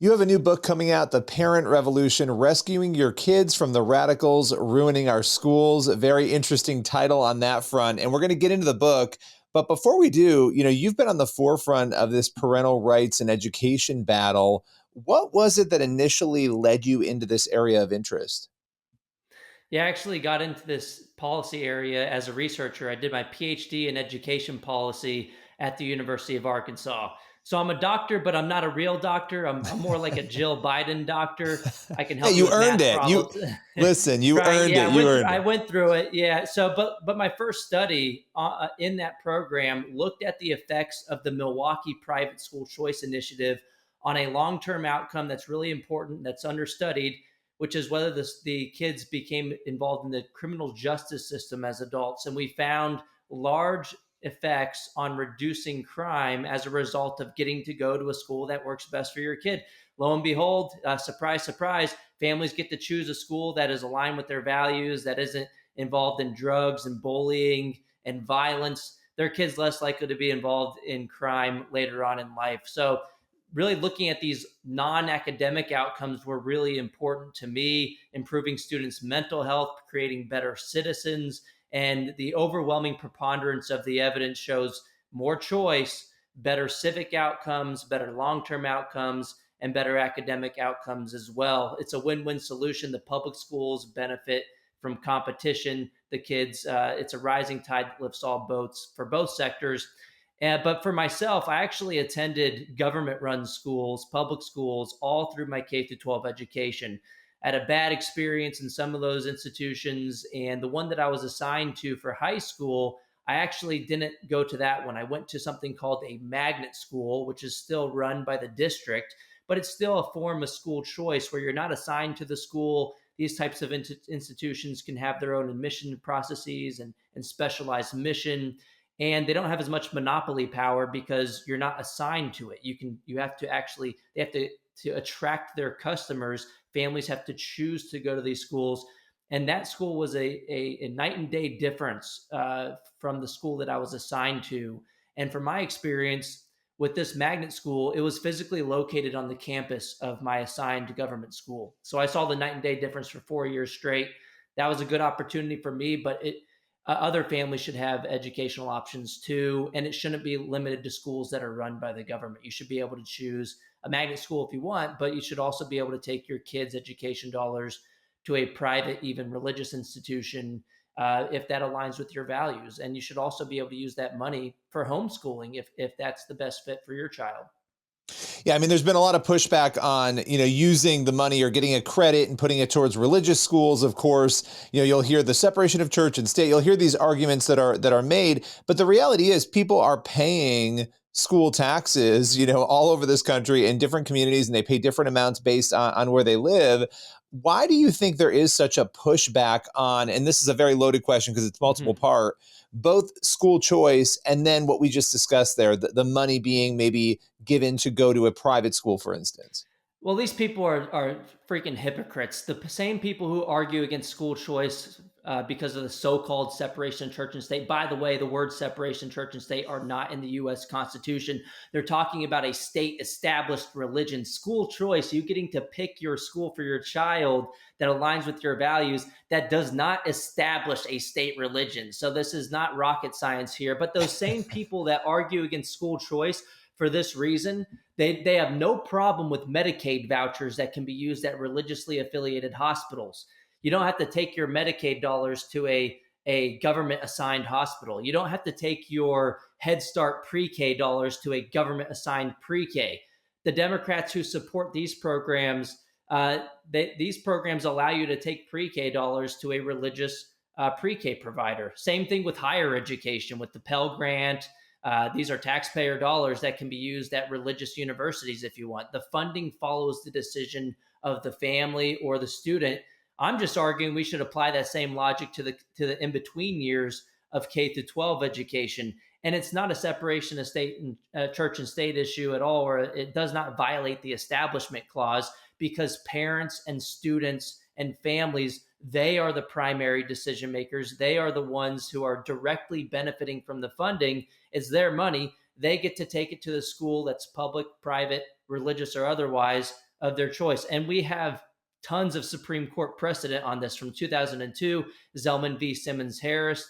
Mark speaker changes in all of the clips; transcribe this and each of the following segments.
Speaker 1: You have a new book coming out, The Parent Revolution, Rescuing Your Kids from the Radicals Ruining Our Schools. A very interesting title on that front. And we're going to get into the book. But before we do, you've been on the forefront of this parental rights and education battle. What was it that initially led you into this area of interest?
Speaker 2: Yeah, I actually got into this policy area as a researcher. I did my PhD in education policy at the University of Arkansas. So I'm a doctor, but I'm not a real doctor. I'm more like a Jill Biden doctor. I can
Speaker 1: Hey,
Speaker 2: help you
Speaker 1: you
Speaker 2: with
Speaker 1: earned
Speaker 2: math
Speaker 1: it. You
Speaker 2: problems.
Speaker 1: listen, you
Speaker 2: Trying,
Speaker 1: earned
Speaker 2: yeah,
Speaker 1: it. You earned
Speaker 2: I
Speaker 1: it.
Speaker 2: went through it. Yeah. So, but my first study in that program looked at the effects of the Milwaukee Private School Choice Initiative on a long-term outcome that's really important, that's understudied, which is whether the kids became involved in the criminal justice system as adults. And we found large effects on reducing crime as a result of getting to go to a school that works best for your kid. Lo and behold, surprise, surprise, families get to choose a school that is aligned with their values, that isn't involved in drugs and bullying and violence. Their kids less likely to be involved in crime later on in life. So really looking at these non-academic outcomes were really important to me, improving students' mental health, creating better citizens, and the overwhelming preponderance of the evidence shows more choice, better civic outcomes, better long-term outcomes, and better academic outcomes as well. It's a win-win solution. The public schools benefit from competition. The kids, it's a rising tide that lifts all boats for both sectors. But for myself, I actually attended government run schools, public schools, all through my K through 12 education. I had a bad experience in some of those institutions. And the one that I was assigned to for high school, I actually didn't go to that one. I went to something called a magnet school, which is still run by the district, but it's still a form of school choice where you're not assigned to the school. These types of institutions can have their own admission processes and specialized mission, and they don't have as much monopoly power because you're not assigned to it. You have to actually, they have to attract their customers. Families have to choose to go to these schools. And that school was a night and day difference from the school that I was assigned to. And from my experience with this magnet school, it was physically located on the campus of my assigned government school. So I saw the night and day difference for 4 years straight. That was a good opportunity for me, but other families should have educational options too, and it shouldn't be limited to schools that are run by the government. You should be able to choose a magnet school if you want, but you should also be able to take your kids' education dollars to a private, even religious institution if that aligns with your values. And you should also be able to use that money for homeschooling if that's the best fit for your child.
Speaker 1: Yeah, I mean, there's been a lot of pushback on, using the money or getting a credit and putting it towards religious schools. Of course, you'll hear the separation of church and state. You'll hear these arguments that are made, but the reality is people are paying school taxes, all over this country in different communities, and they pay different amounts based on where they live. Why do you think there is such a pushback on, and this is a very loaded question because it's multiple part, both school choice and then what we just discussed there, the money being maybe given to go to a private school, for instance?
Speaker 2: Well, these people are freaking hypocrites. The same people who argue against school choice because of the so-called separation of church and state. By the way, the words separation church and state are not in the U.S. Constitution. They're talking about a state-established religion. School choice, you getting to pick your school for your child that aligns with your values, that does not establish a state religion. So this is not rocket science here. But those same people that argue against school choice for this reason, they have no problem with Medicaid vouchers that can be used at religiously affiliated hospitals. You don't have to take your Medicaid dollars to a government assigned hospital. You don't have to take your Head Start pre-K dollars to a government assigned pre-K. The Democrats who support these programs, these programs allow you to take pre-K dollars to a religious pre-K provider. Same thing with higher education with the Pell Grant. These are taxpayer dollars that can be used at religious universities if you want. The funding follows the decision of the family or the student. I'm just arguing we should apply that same logic to the in-between years of K through 12 education. And it's not a separation of state and church and state issue at all, or it does not violate the establishment clause because parents and students and families, they are the primary decision makers. They are the ones who are directly benefiting from the funding. It's their money. They get to take it to the school that's public, private, religious, or otherwise, of their choice. And we have tons of Supreme Court precedent on this from 2002. Zelman v. Simmons Harris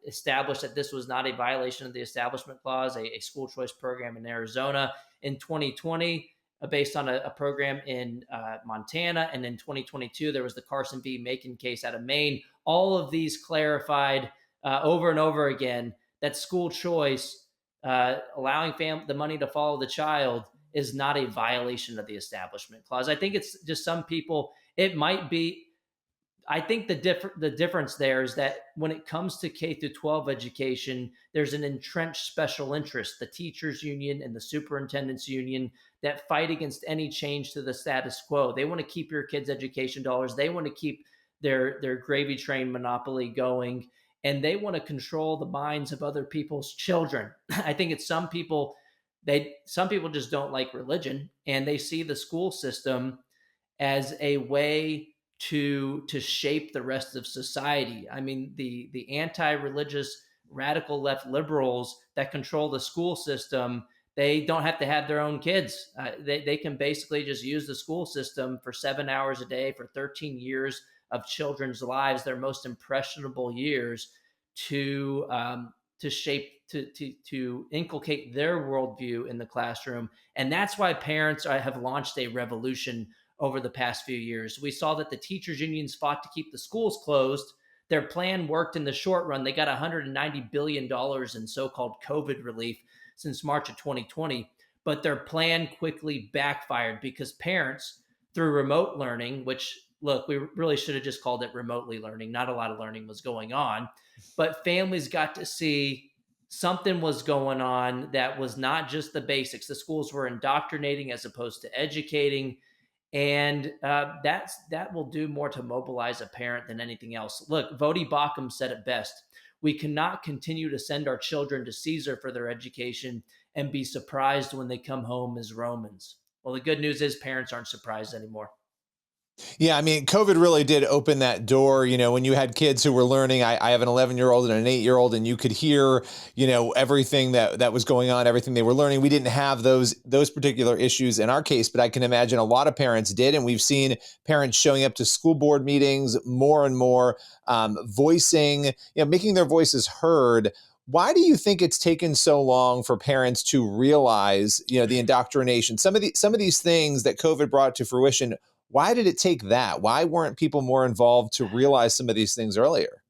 Speaker 2: established that this was not a violation of the Establishment Clause, a school choice program in Arizona. In 2020, based on a program in Montana. And in 2022, there was the Carson v. Macon case out of Maine. All of these clarified over and over again that school choice, allowing the money to follow the child, is not a violation of the Establishment Clause. I think it's just some people, it might be. I think the difference there is that when it comes to K through 12 education, there's an entrenched special interest, the teachers union and the superintendents union, that fight against any change to the status quo. They want to keep your kids' education dollars. They want to keep their gravy train monopoly going, and they want to control the minds of other people's children. I think it's some people just don't like religion, and they see the school system as a way to shape the rest of society. I mean, the anti-religious radical left liberals that control the school system, they don't have to have their own kids. They can basically just use the school system for 7 hours a day for 13 years of children's lives, their most impressionable years, to shape, to inculcate their worldview in the classroom. And that's why parents have launched a revolution over the past few years. We saw that the teachers unions fought to keep the schools closed. Their plan worked in the short run. They got $190 billion in so-called COVID relief since March of 2020, but their plan quickly backfired because parents, through remote learning, which, look, we really should have just called it remotely learning. Not a lot of learning was going on, but families got to see something was going on that was not just the basics. The schools were indoctrinating as opposed to educating. And that will do more to mobilize a parent than anything else. Look, Vodi Bakum said it best. We cannot continue to send our children to Caesar for their education and be surprised when they come home as Romans. Well, the good news is parents aren't surprised anymore.
Speaker 1: Yeah, I mean, COVID really did open that door. You know, when you had kids who were learning, I have an 11-year-old and an 8-year-old, and you could hear, you know, everything that was going on, everything they were learning. We didn't have those particular issues in our case, but I can imagine a lot of parents did. And we've seen parents showing up to school board meetings more and more, voicing, you know, making their voices heard. Why do you think it's taken so long for parents to realize, you know, the indoctrination, some of these things that COVID brought to fruition? Why did it take that? Why weren't people more involved to realize some of these things earlier?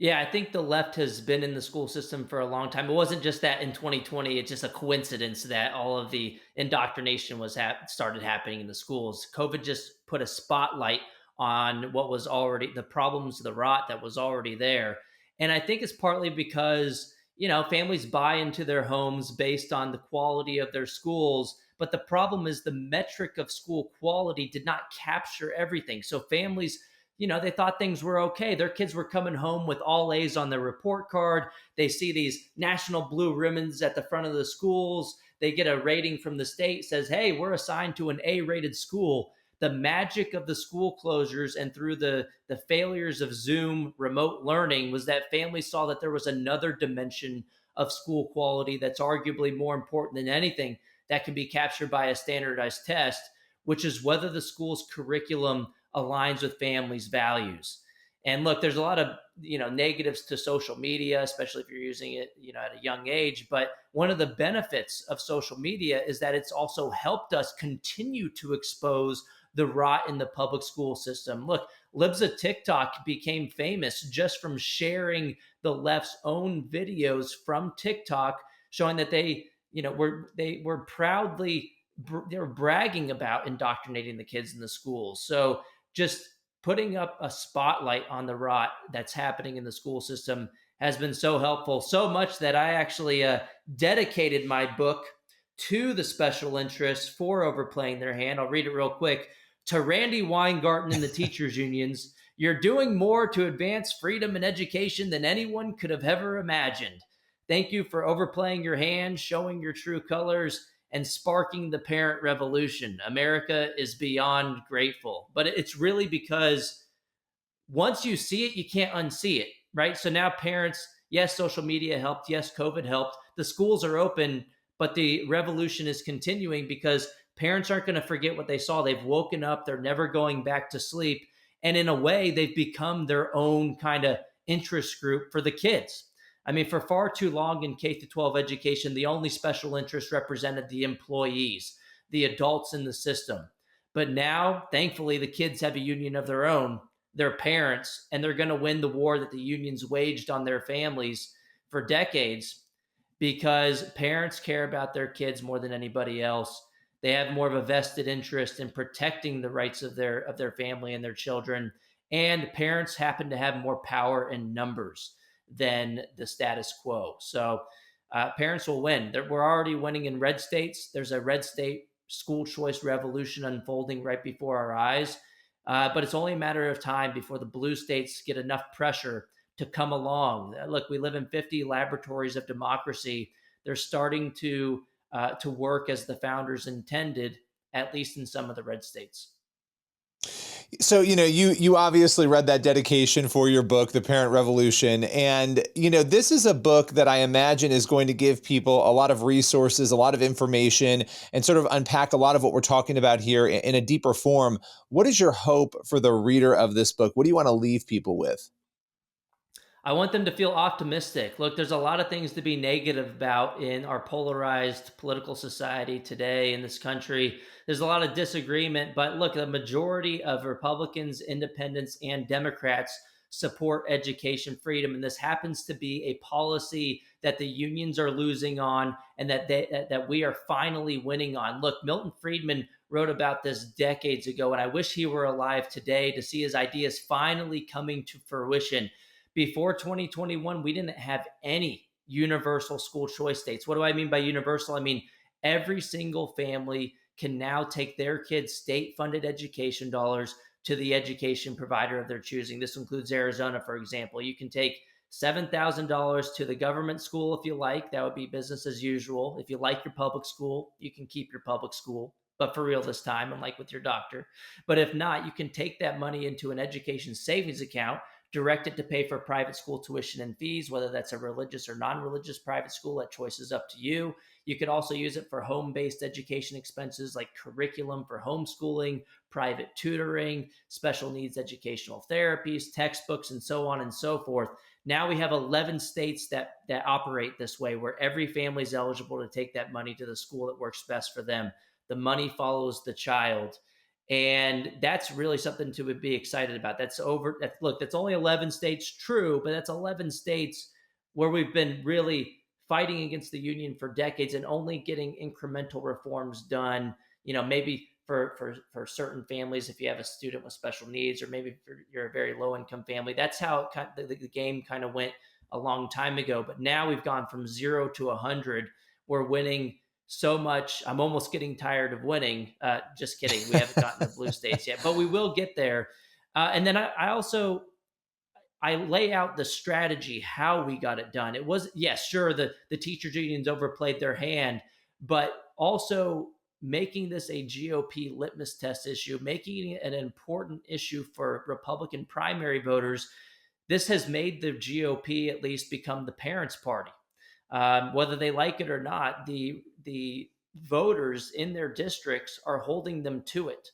Speaker 2: Yeah, I think the left has been in the school system for a long time. It wasn't just that in 2020. It's just a coincidence that all of the indoctrination was started happening in the schools. COVID just put a spotlight on what was already the problems, the rot that was already there. And I think it's partly because, you know, families buy into their homes based on the quality of their schools. But the problem is the metric of school quality did not capture everything. So families, you know, they thought things were okay. Their kids were coming home with all A's on their report card. They see these national blue ribbons at the front of the schools. They get a rating from the state, says, hey, we're assigned to an A-rated school. The magic of the school closures and through the failures of Zoom remote learning was that families saw that there was another dimension of school quality that's arguably more important than anything that can be captured by a standardized test, which is whether the school's curriculum aligns with families' values. And look, there's a lot of, you know, negatives to social media, especially if you're using it, you know, at a young age. But one of the benefits of social media is that it's also helped us continue to expose the rot in the public school system. Look, Libs of TikTok became famous just from sharing the left's own videos from TikTok, showing that they, you know, they were bragging about indoctrinating the kids in the schools. So just putting up a spotlight on the rot that's happening in the school system has been so helpful, so much that I actually dedicated my book to the special interests for overplaying their hand. I'll read it real quick. To Randy Weingarten and the teachers unions, you're doing more to advance freedom and education than anyone could have ever imagined. Thank you for overplaying your hand, showing your true colors, and sparking the parent revolution. America is beyond grateful. But it's really because once you see it, you can't unsee it, right? So now parents, yes, social media helped. Yes, COVID helped. The schools are open, but the revolution is continuing because parents aren't going to forget what they saw. They've woken up, they're never going back to sleep. And in a way, they've become their own kind of interest group for the kids. I mean, for far too long in K through 12 education, the only special interest represented the employees, the adults in the system. But now, thankfully, the kids have a union of their own, their parents, and they're going to win the war that the unions waged on their families for decades, because parents care about their kids more than anybody else. They have more of a vested interest in protecting the rights of their family and their children. And parents happen to have more power in numbers than the status quo. So parents will win. We're already winning in red states. There's a red state school choice revolution unfolding right before our eyes. But it's only a matter of time before the blue states get enough pressure to come along. Look, we live in 50 laboratories of democracy. They're starting to work as the founders intended, at least in some of the red states.
Speaker 1: So, you obviously read that dedication for your book, The Parent Revolution. And, this is a book that I imagine is going to give people a lot of resources, a lot of information, and sort of unpack a lot of what we're talking about here in a deeper form. What is your hope for the reader of this book? What do you want to leave people with?
Speaker 2: I want them to feel optimistic. Look, there's a lot of things to be negative about in our polarized political society today in this country. There's a lot of disagreement, but look, the majority of Republicans, independents, and Democrats support education freedom. And this happens to be a policy that the unions are losing on, and that we are finally winning on. Look, Milton Friedman wrote about this decades ago, and I wish he were alive today to see his ideas finally coming to fruition. Before 2021, we didn't have any universal school choice states. What do I mean by universal? I mean, every single family can now take their kids' state-funded education dollars to the education provider of their choosing. This includes Arizona, for example. You can take $7,000 to the government school if you like. That would be business as usual. If you like your public school, you can keep your public school, but for real this time, unlike with your doctor. But if not, you can take that money into an education savings account, direct it to pay for private school tuition and fees, whether that's a religious or non-religious private school. That choice is up to you. You could also use it for home-based education expenses like curriculum for homeschooling, private tutoring, special needs educational therapies, textbooks, and so on and so forth. Now we have 11 states that operate this way, where every family is eligible to take that money to the school that works best for them. The money follows the child. And that's really something to be excited about. That's only 11 states, true, but that's 11 states where we've been really fighting against the union for decades and only getting incremental reforms done, maybe for certain families, if you have a student with special needs, or maybe you're a very low income family. That's how the game kind of went a long time ago. But now we've gone from 0 to 100. We're winning so much. I'm almost getting tired of winning. Just kidding. We haven't gotten the blue states yet, but we will get there. And then I lay out the strategy, how we got it done. It was, yes, sure, the teachers unions overplayed their hand, but also making this a GOP litmus test issue, making it an important issue for Republican primary voters. This has made the GOP at least become the parents' party. Whether they like it or not, the voters in their districts are holding them to it.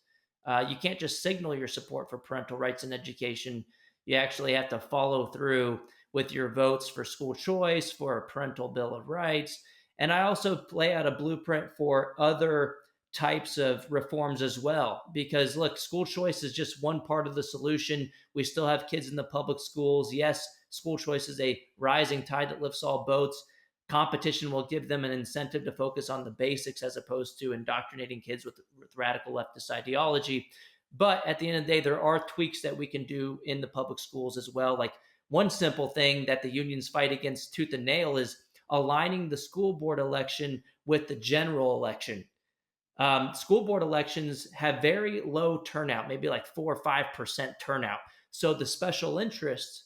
Speaker 2: You can't just signal your support for parental rights in education. You actually have to follow through with your votes for school choice, for a parental bill of rights. And I also lay out a blueprint for other types of reforms as well. Because look, school choice is just one part of the solution. We still have kids in the public schools. Yes, school choice is a rising tide that lifts all boats. Competition will give them an incentive to focus on the basics as opposed to indoctrinating kids with radical leftist ideology. But at the end of the day, there are tweaks that we can do in the public schools as well. Like one simple thing that the unions fight against tooth and nail is aligning the school board election with the general election. School board elections have very low turnout, maybe like 4 or 5% turnout. So the special interests,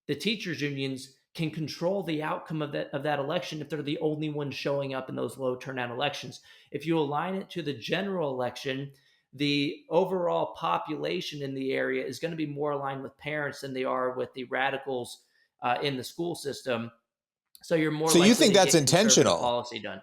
Speaker 2: the teachers unions, can control the outcome of that election if they're the only ones showing up in those low turnout elections. If you align it to the general election, the overall population in the area is going to be more aligned with parents than they are with the radicals in the school system. So you're more
Speaker 1: So
Speaker 2: likely
Speaker 1: you think
Speaker 2: to
Speaker 1: that's
Speaker 2: get conservative
Speaker 1: intentional?
Speaker 2: policy done.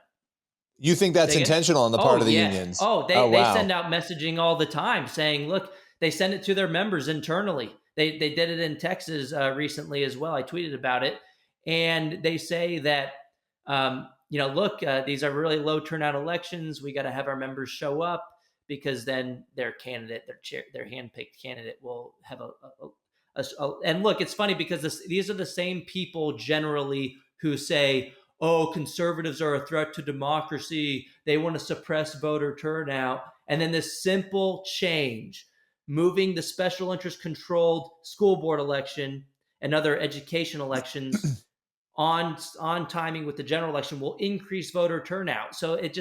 Speaker 1: You think that's
Speaker 2: Say again?
Speaker 1: intentional on the part
Speaker 2: Oh,
Speaker 1: of the
Speaker 2: yeah.
Speaker 1: unions?
Speaker 2: Oh,
Speaker 1: Oh,
Speaker 2: they
Speaker 1: wow.
Speaker 2: send out messaging all the time saying, look, they send it to their members internally. They did it in Texas recently as well. I tweeted about it, and they say that look, these are really low turnout elections. We got to have our members show up because then their candidate, their handpicked candidate, will have and look, it's funny because these are the same people generally who say, oh, conservatives are a threat to democracy. They want to suppress voter turnout. And then this simple change, moving the special interest controlled school board election and other education elections on timing with the general election, will increase voter turnout. So it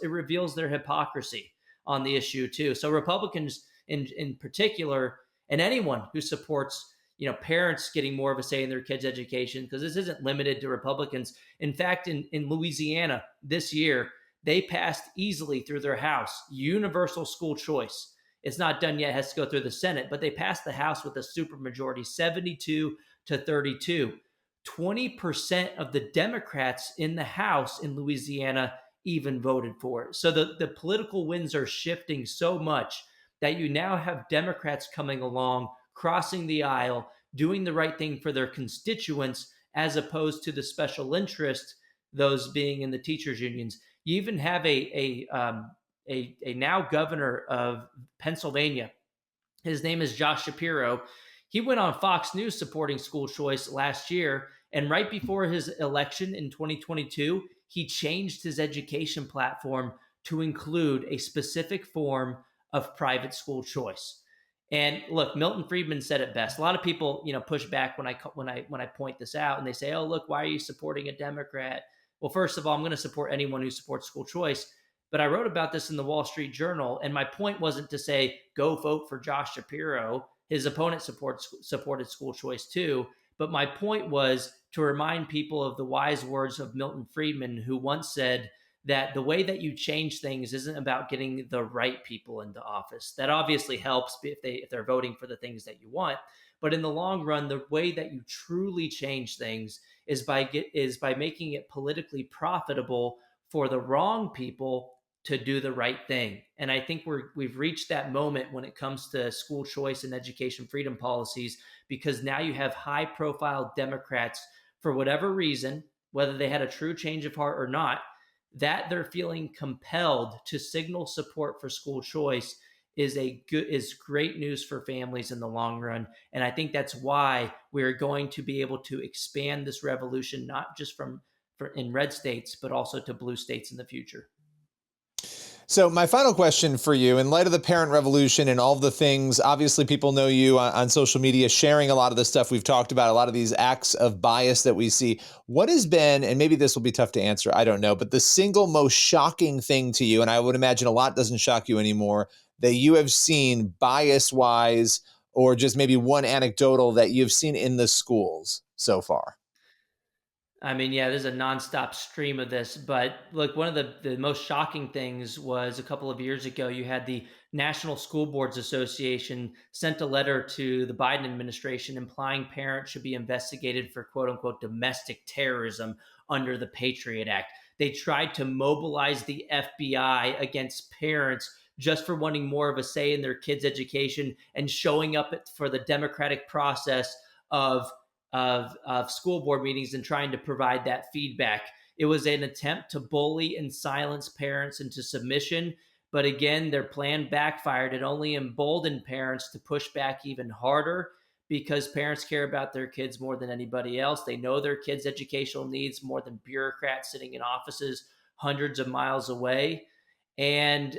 Speaker 2: reveals their hypocrisy on the issue too. So Republicans in particular, and anyone who supports parents getting more of a say in their kids' education, because this isn't limited to Republicans. In fact, in Louisiana this year, they passed easily through their House universal school choice. It's not done yet; it has to go through the Senate, but they passed the House with a supermajority, 72-32. 20% of the Democrats in the House in Louisiana even voted for it. So the political winds are shifting so much that you now have Democrats coming along, crossing the aisle, doing the right thing for their constituents, as opposed to the special interest, those being in the teachers' unions. You even have a now governor of Pennsylvania. His name is Josh Shapiro. He went on Fox News supporting school choice last year. And right before his election in 2022, he changed his education platform to include a specific form of private school choice. And look, Milton Friedman said it best. A lot of people, push back when I point this out, and they say, "Oh, look, why are you supporting a Democrat?" Well, first of all, I'm going to support anyone who supports school choice. But I wrote about this in the Wall Street Journal, and my point wasn't to say, go vote for Josh Shapiro. His opponent supported school choice too. But my point was to remind people of the wise words of Milton Friedman, who once said that the way that you change things isn't about getting the right people into office. That obviously helps if they're voting for the things that you want. But in the long run, the way that you truly change things is by making it politically profitable for the wrong people to do the right thing. And I think we've reached that moment when it comes to school choice and education freedom policies, because now you have high profile Democrats, for whatever reason, whether they had a true change of heart or not, that they're feeling compelled to signal support for school choice is great news for families in the long run. And I think that's why we're going to be able to expand this revolution, not just in red states, but also to blue states in the future.
Speaker 1: So my final question for you, in light of the parent revolution and all of the things, obviously people know you on social media, sharing a lot of the stuff we've talked about, a lot of these acts of bias that we see. What has been, and maybe this will be tough to answer, I don't know, but the single most shocking thing to you, and I would imagine a lot doesn't shock you anymore, that you have seen bias-wise, or just maybe one anecdotal that you've seen in the schools so far?
Speaker 2: I mean, yeah, there's a nonstop stream of this. But look, one of the most shocking things was a couple of years ago, you had the National School Boards Association sent a letter to the Biden administration implying parents should be investigated for quote unquote domestic terrorism under the Patriot Act. They tried to mobilize the FBI against parents just for wanting more of a say in their kids' education and showing up for the democratic process of school board meetings and trying to provide that feedback. It was an attempt to bully and silence parents into submission. But again, their plan backfired. It only emboldened parents to push back even harder, because parents care about their kids more than anybody else. They know their kids' educational needs more than bureaucrats sitting in offices hundreds of miles away. And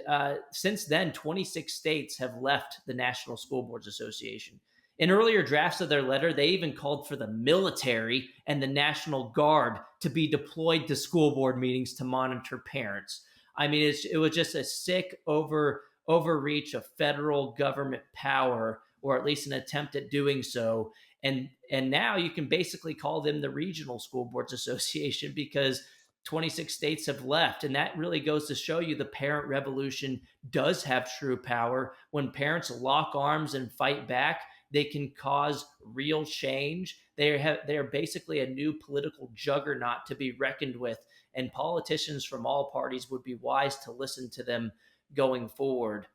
Speaker 2: since then, 26 states have left the National School Boards Association. In earlier drafts of their letter, they even called for the military and the National Guard to be deployed to school board meetings to monitor parents. I mean, it was just a sick overreach of federal government power, or at least an attempt at doing so. And now you can basically call them the Regional School Boards Association, because 26 states have left. And that really goes to show you the parent revolution does have true power. When parents lock arms and fight back, they can cause real change. They are basically a new political juggernaut to be reckoned with. and politicians from all parties would be wise to listen to them going forward.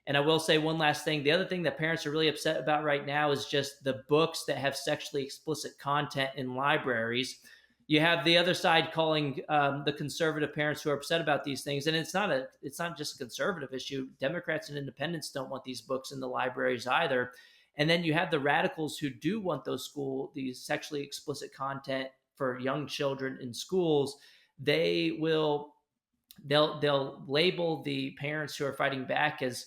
Speaker 2: And I will say one last thing. The other thing that parents are really upset about right now is just the books that have sexually explicit content in libraries. You have the other side calling the conservative parents who are upset about these things, and it's not just a conservative issue. Democrats and independents don't want these books in the libraries either. And then you have the radicals who do want these sexually explicit content for young children in schools. They'll label the parents who are fighting back as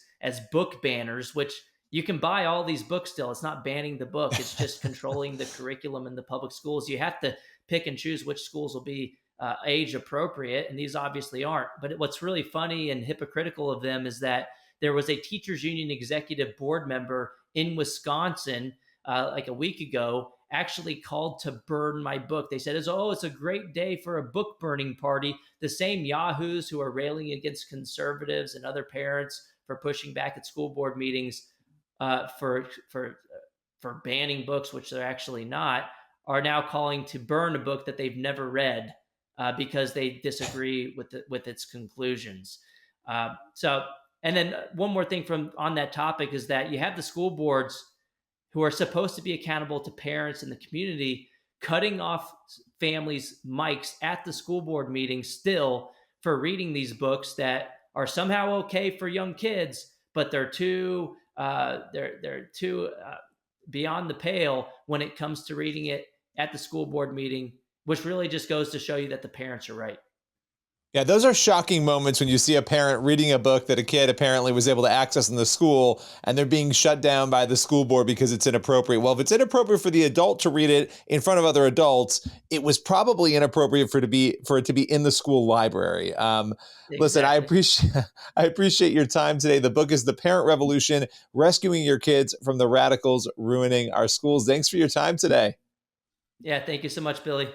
Speaker 2: book banners, which you can buy all these books still. It's not banning the book. It's just controlling the curriculum in the public schools. You have to pick and choose which schools will be age appropriate, and these obviously aren't. But what's really funny and hypocritical of them is that there was a teachers union executive board member in Wisconsin like a week ago actually called to burn my book. They said, it's a great day for a book burning party. The same yahoos who are railing against conservatives and other parents for pushing back at school board meetings for banning books, which they're actually not, are now calling to burn a book that they've never read because they disagree with its conclusions. And then one more thing on that topic is that you have the school boards who are supposed to be accountable to parents in the community cutting off families' mics at the school board meeting still for reading these books that are somehow okay for young kids, but they're too beyond the pale when it comes to reading it at the school board meeting, which really just goes to show you that the parents are right.
Speaker 1: Yeah, those are shocking moments when you see a parent reading a book that a kid apparently was able to access in the school, and they're being shut down by the school board because it's inappropriate. Well, if it's inappropriate for the adult to read it in front of other adults, it was probably inappropriate for it to be in the school library.
Speaker 2: Exactly.
Speaker 1: Listen, I appreciate your time today. The book is The Parent Revolution: Rescuing Your Kids from the Radicals Ruining Our Schools. Thanks for your time today.
Speaker 2: Yeah, thank you so much, Billy.